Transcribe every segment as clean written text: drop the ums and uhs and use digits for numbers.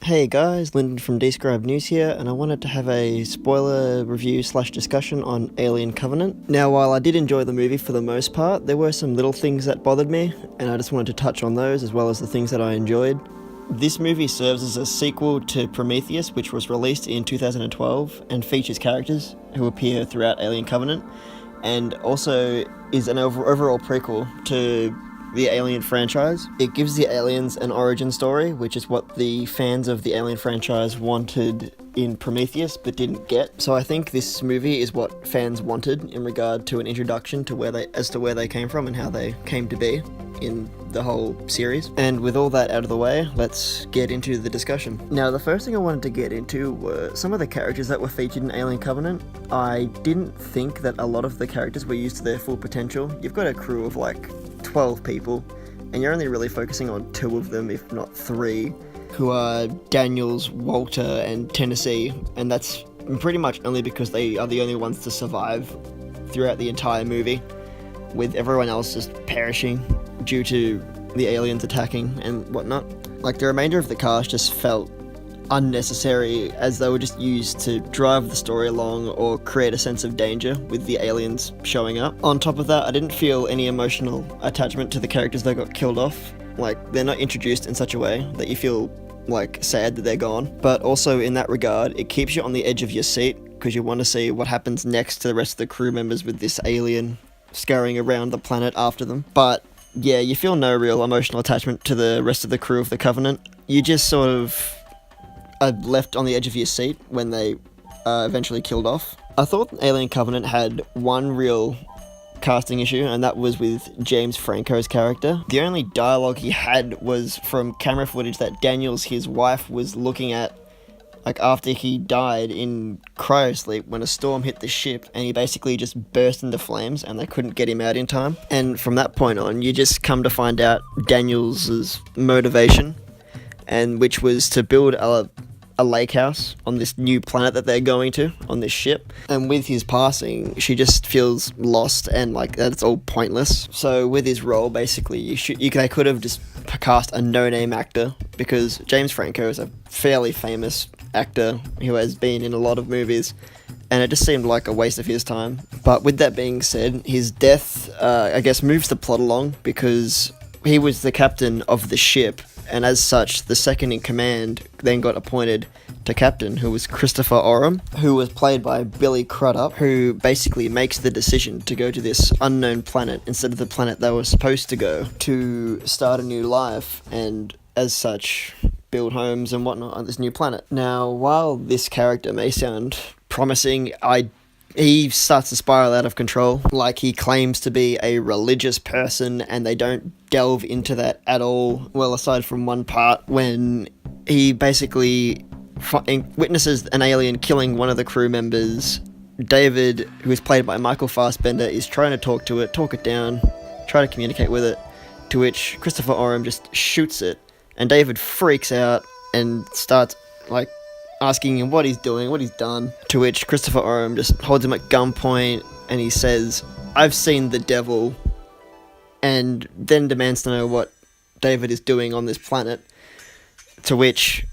Hey guys, Lyndon from Describe News here, and I wanted to have a spoiler review slash discussion on Alien Covenant. Now, while I did enjoy the movie for the most part, there were some little things that bothered me, and I just wanted to touch on those as well as the things that I enjoyed. This movie serves as a sequel to Prometheus, which was released in 2012 and features characters who appear throughout Alien Covenant, and also is an overall prequel to the Alien franchise. It gives the aliens an origin story, which is what the fans of the Alien franchise wanted in Prometheus but didn't get. So I think this movie is what fans wanted in regard to an introduction to where they came from and how they came to be in the whole series. And with all that out of the way, let's get into the discussion. Now, the first thing I wanted to get into were some of the characters that were featured in Alien Covenant. I didn't think that a lot of the characters were used to their full potential. You've got a crew of like 12 people, and you're only really focusing on two of them, if not three, who are Daniels, Walter, and Tennessee, and that's pretty much only because they are the only ones to survive throughout the entire movie, with everyone else just perishing due to the aliens attacking and whatnot. Like, the remainder of the cast just felt unnecessary, as they were just used to drive the story along or create a sense of danger with the aliens showing up. On top of that, I didn't feel any emotional attachment to the characters that got killed off. Like, they're not introduced in such a way that you feel like sad that they're gone. But also in that regard, it keeps you on the edge of your seat because you want to see what happens next to the rest of the crew members with this alien scurrying around the planet after them. But yeah, you feel no real emotional attachment to the rest of the crew of the Covenant. You just sort of are left on the edge of your seat when they eventually killed off. I thought Alien Covenant had one real casting issue, and that was with James Franco's character. The only dialogue he had was from camera footage that Daniels, his wife, was looking at like after he died in cryosleep when a storm hit the ship, and he basically just burst into flames and they couldn't get him out in time. And from that point on, you just come to find out Daniels' motivation, and which was to build a lake house on this new planet that they're going to on this ship. And with his passing, she just feels lost and like that it's all pointless. So with his role, basically, they could have just cast a no-name actor, because James Franco is a fairly famous actor who has been in a lot of movies, and it just seemed like a waste of his time. But with that being said, his death, I guess, moves the plot along, because he was the captain of the ship, and as such, the second in command then got appointed to captain, who was Christopher Oram, who was played by Billy Crudup, who basically makes the decision to go to this unknown planet instead of the planet they were supposed to go to start a new life, and as such, build homes and whatnot on this new planet. Now, while this character may sound promising, he starts to spiral out of control. Like, he claims to be a religious person, and they don't delve into that at all. Well, aside from one part when he basically witnesses an alien killing one of the crew members. David, who is played by Michael Fassbender, is trying to talk it down, try to communicate with it, to which Christopher Oram just shoots it, and David freaks out and starts, like, asking him what he's doing, what he's done, to which Christopher Oram just holds him at gunpoint, and he says, "I've seen the devil," and then demands to know what David is doing on this planet, to which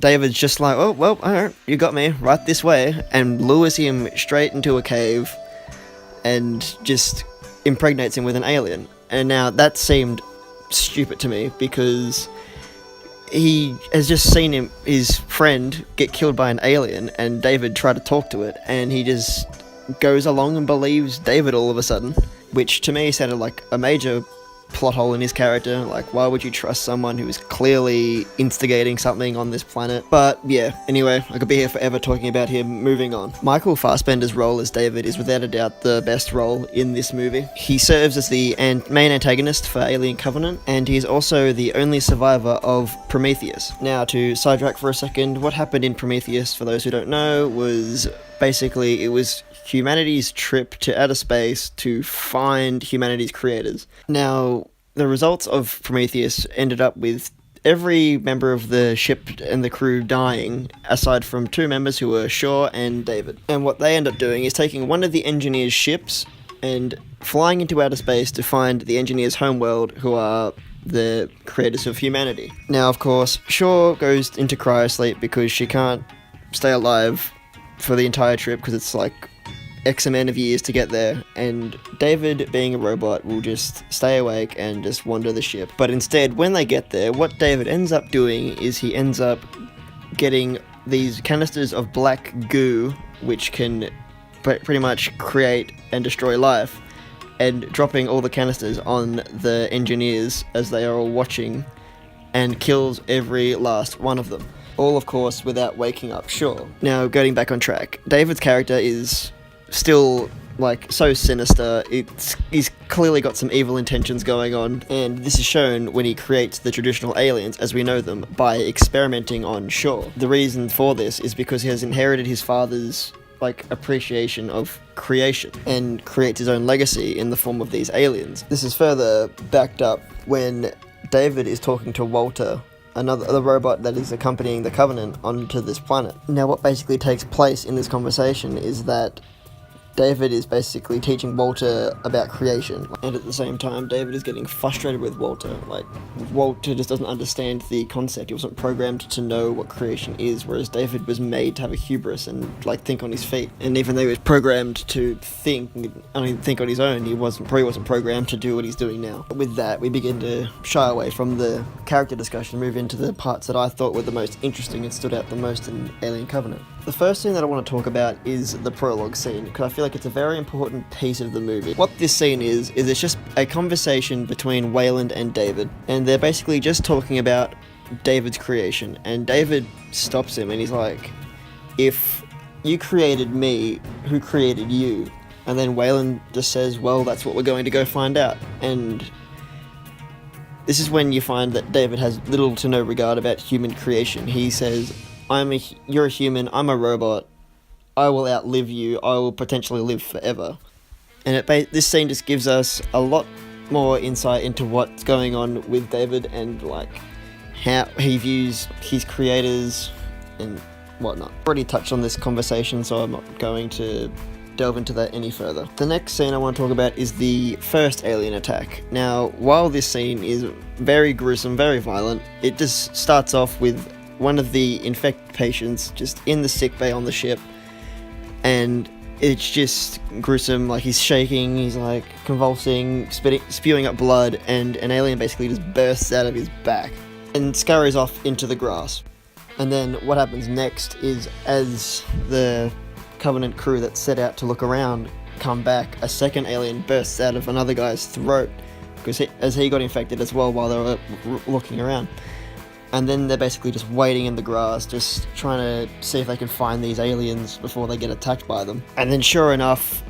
David's just like, "Oh, well, alright, you got me, right this way," and lures him straight into a cave, and just impregnates him with an alien. And now, that seemed stupid to me, because he has just seen his friend get killed by an alien, and David try to talk to it, and he just goes along and believes David all of a sudden, which to me sounded like a major plot hole in his character. Like, why would you trust someone who is clearly instigating something on this planet? But yeah, anyway, I could be here forever talking about him. Moving on. Michael Fassbender's role as David is without a doubt the best role in this movie. He serves as the main antagonist for Alien Covenant, and he's also the only survivor of Prometheus. Now, to sidetrack for a second, what happened in Prometheus, for those who don't know, was basically it was humanity's trip to outer space to find humanity's creators. Now, the results of Prometheus ended up with every member of the ship and the crew dying, aside from two members who were Shaw and David. And what they end up doing is taking one of the engineers' ships and flying into outer space to find the engineers' homeworld, who are the creators of humanity. Now, of course, Shaw goes into cryosleep because she can't stay alive for the entire trip because it's like X amount of years to get there, and David, being a robot, will just stay awake and just wander the ship. But instead, when they get there, what David ends up doing is he ends up getting these canisters of black goo, which can pretty much create and destroy life, and dropping all the canisters on the engineers as they are all watching, and kills every last one of them. All, of course, without waking up Shaw. Now, getting back on track, David's character is still, like, so sinister. He's clearly got some evil intentions going on, and this is shown when he creates the traditional aliens as we know them by experimenting on Shaw. The reason for this is because he has inherited his father's, like, appreciation of creation and creates his own legacy in the form of these aliens. This is further backed up when David is talking to Walter, the robot that is accompanying the Covenant onto this planet. Now, what basically takes place in this conversation is that David is basically teaching Walter about creation, and at the same time, David is getting frustrated with Walter. Like, Walter just doesn't understand the concept. He wasn't programmed to know what creation is, whereas David was made to have a hubris and, like, think on his feet. And even though he was programmed to think on his own, he probably wasn't programmed to do what he's doing now. With that, we begin to shy away from the character discussion and move into the parts that I thought were the most interesting and stood out the most in Alien Covenant. The first thing that I want to talk about is the prologue scene, because I feel like it's a very important piece of the movie. What this scene is it's just a conversation between Weyland and David, and they're basically just talking about David's creation, and David stops him and he's like, if you created me, who created you? And then Weyland just says, well, that's what we're going to go find out. And this is when you find that David has little to no regard about human creation. He says, you're a human, I'm a robot, I will outlive you, I will potentially live forever. And this scene just gives us a lot more insight into what's going on with David and, like, how he views his creators and whatnot. I've already touched on this conversation, so I'm not going to delve into that any further. The next scene I want to talk about is the first alien attack. Now, while this scene is very gruesome, very violent, it just starts off with one of the infected patients just in the sick bay on the ship, and it's just gruesome. Like, he's shaking, he's like convulsing, spewing up blood, and an alien basically just bursts out of his back and scurries off into the grass. And then what happens next is, as the Covenant crew that set out to look around come back, a second alien bursts out of another guy's throat, because as he got infected as well while they were looking around. And then they're basically just waiting in the grass, just trying to see if they can find these aliens before they get attacked by them. And then sure enough,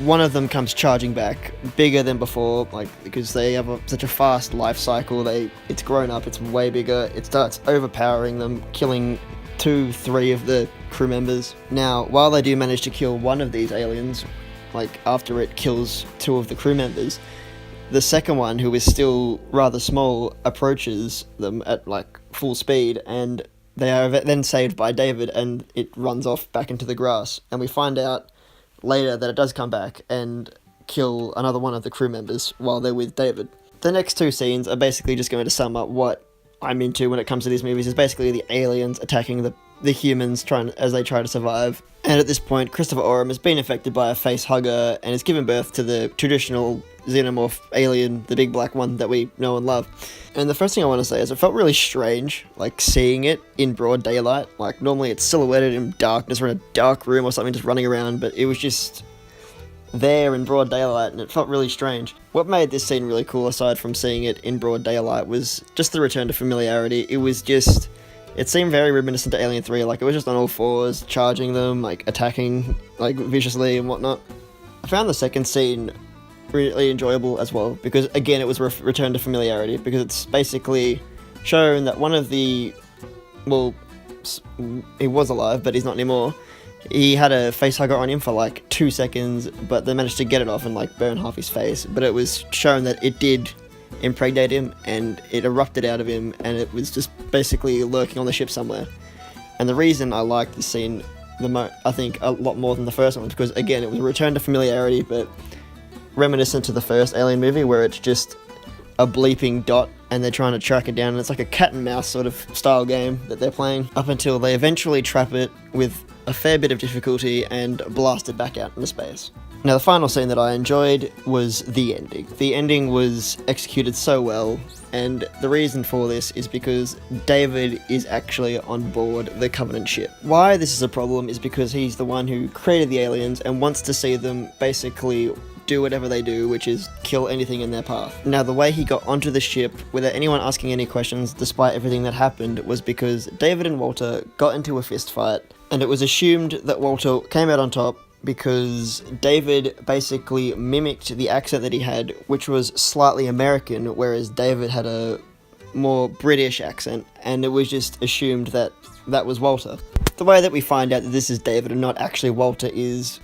one of them comes charging back, bigger than before, like, because they have such a fast life cycle. It's grown up, it's way bigger, it starts overpowering them, killing 2-3 of the crew members. Now, while they do manage to kill one of these aliens, like, after it kills 2 of the crew members, the second one, who is still rather small, approaches them at, like, full speed, and they are then saved by David, and it runs off back into the grass. And we find out later that it does come back and kill another one of the crew members while they're with David. The next 2 scenes are basically just going to sum up what I'm into when it comes to these movies. Is basically the aliens attacking the humans as they try to survive. And at this point, Christopher Oram has been infected by a face hugger and has given birth to the traditional xenomorph alien, the big black one that we know and love. And the first thing I want to say is it felt really strange, like, seeing it in broad daylight. Like, normally it's silhouetted in darkness or in a dark room or something just running around, but it was just there in broad daylight, and it felt really strange. What made this scene really cool, aside from seeing it in broad daylight, was just the return to familiarity. It seemed very reminiscent to Alien 3, like, it was just on all fours, charging them, like, attacking, like, viciously and whatnot. I found the second scene really enjoyable as well, because again, it was return to familiarity, because it's basically shown that one of the, well, he was alive, but he's not anymore. He had a face hugger on him for like 2 seconds, but they managed to get it off and like burn half his face. But it was shown that it did impregnate him, and it erupted out of him, and it was just basically lurking on the ship somewhere. And the reason I liked this scene I think a lot more than the first one, because again, it was a return to familiarity, but reminiscent to the first Alien movie, where it's just a bleeping dot and they're trying to track it down, and it's like a cat and mouse sort of style game that they're playing, up until they eventually trap it with a fair bit of difficulty and blast it back out into space. Now, the final scene that I enjoyed was the ending. The ending was executed so well, and the reason for this is because David is actually on board the Covenant ship. Why this is a problem is because he's the one who created the aliens and wants to see them basically do whatever they do, which is kill anything in their path. Now, the way he got onto the ship without anyone asking any questions, despite everything that happened, was because David and Walter got into a fist fight, and it was assumed that Walter came out on top because David basically mimicked the accent that he had, which was slightly American, whereas David had a more British accent, and it was just assumed that that was Walter. The way that we find out that this is David and not actually Walter is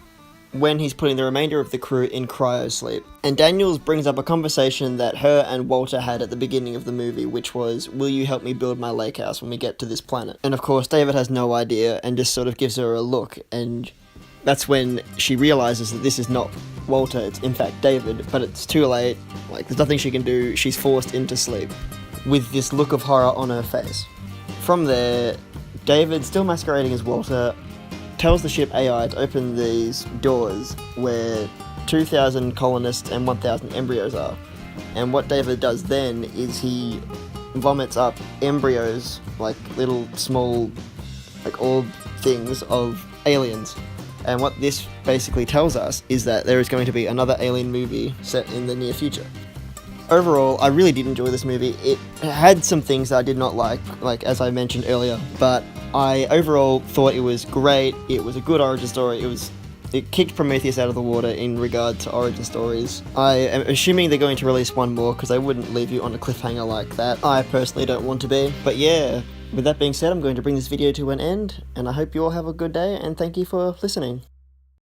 when he's putting the remainder of the crew in cryosleep. And Daniels brings up a conversation that her and Walter had at the beginning of the movie, which was, will you help me build my lake house when we get to this planet? And of course, David has no idea and just sort of gives her a look, and that's when she realizes that this is not Walter, it's in fact David, but it's too late, like there's nothing she can do, she's forced into sleep, with this look of horror on her face. From there, David, still masquerading as Walter, tells the ship AI to open these doors where 2,000 colonists and 1,000 embryos are. And what David does then is he vomits up embryos, like little small, like orb things of aliens. And what this basically tells us is that there is going to be another Alien movie set in the near future. Overall, I really did enjoy this movie. It had some things that I did not like as I mentioned earlier, but I overall thought it was great. It was a good origin story. It kicked Prometheus out of the water in regard to origin stories. I am assuming they're going to release one more because they wouldn't leave you on a cliffhanger like that. I personally don't want to be. But yeah, with that being said, I'm going to bring this video to an end, and I hope you all have a good day, and thank you for listening.